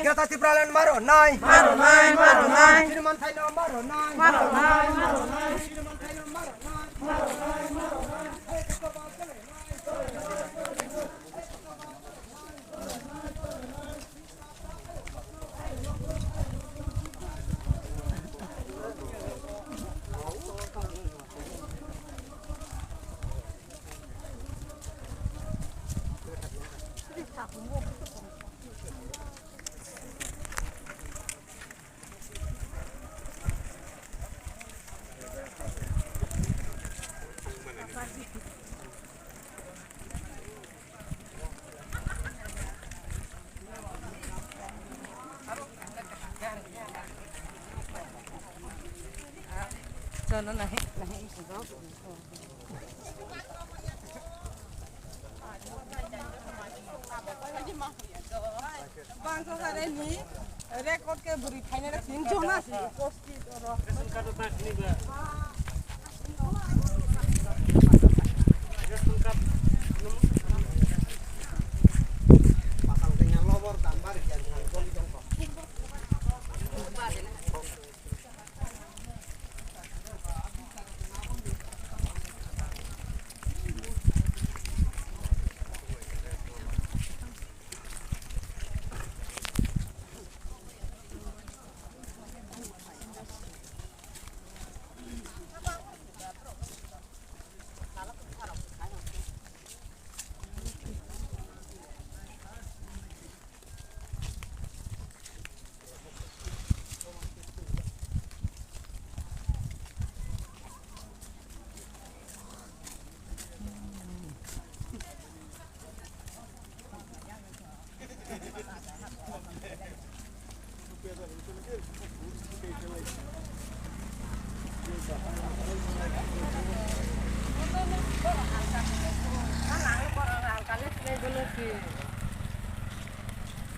Kita tipralan maronai, maronai, maronai. Sini mantai no maronai, maronai, maronai. Sini mantai no maronai, maronai, maronai. Cho nó là hết gió. Bang so sa reni record ke buri thaine ra sincho na si posti ro sun ka to tak ni ba sun ka pasang tenya lobor tambar jan koli tongko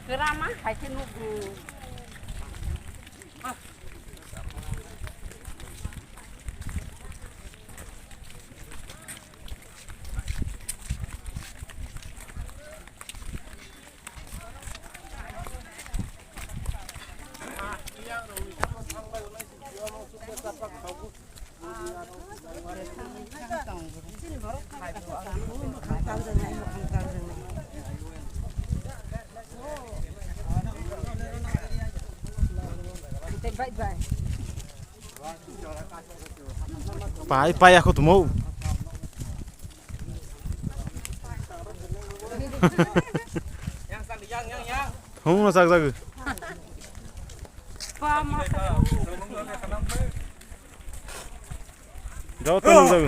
Kerama hai trên nụ Pai aku tuh mau. Không sao sao. Jauh tuh sao.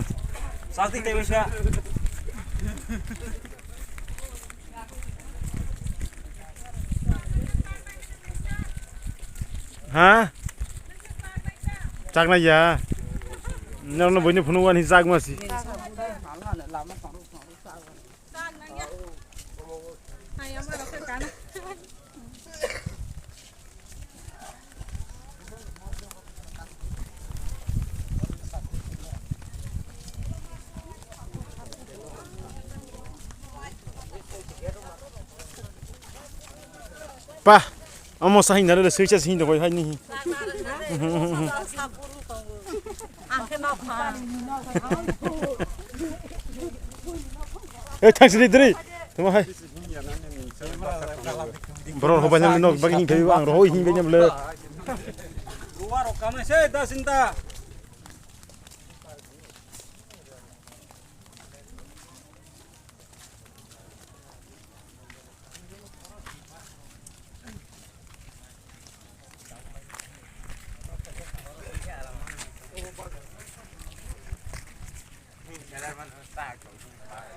Sakti Dewisya. Hah? Chắc này giờ. Nó bữa nay phun quan thì chắc mà gì. pa amo sahin nare sei cha sin doi hai ni e thang dri tuma hai bro ho banyam no bagi hin thei ang ro hin banyam le luar kami saya dah cinta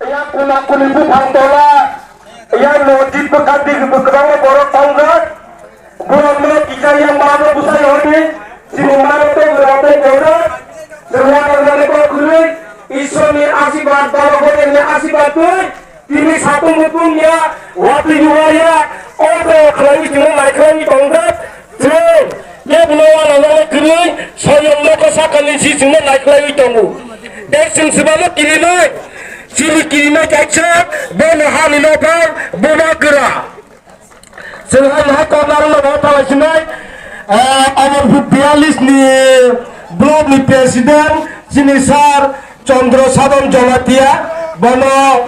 yang kuna-kuna ibu pangtola yang lojit bekati bekerang borok tanggat bulan kita yang mahu pusat ini sinumar itu berapa borok semua orang itu kulit isoni asibat baloknya asibat tuh ini satu mutunya waktu juara orang kelai cuma mereka ini tanggat tuh dia menawan orang kulit saya mereka sakali si cuma mereka ini tanggu dan sebabnya kini naik Cili kirinya kacak, bena hani nopar, bena gerah. Selain hakam lalu nopar senai, awal bialis ni blog ni presiden Sinisar Chandra Sadam Jamatia, bena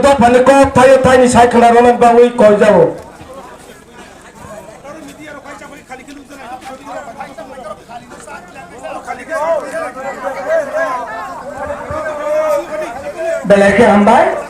dopan ko tayo ni saya kelarangan bawi kau jauh. Belakang hambai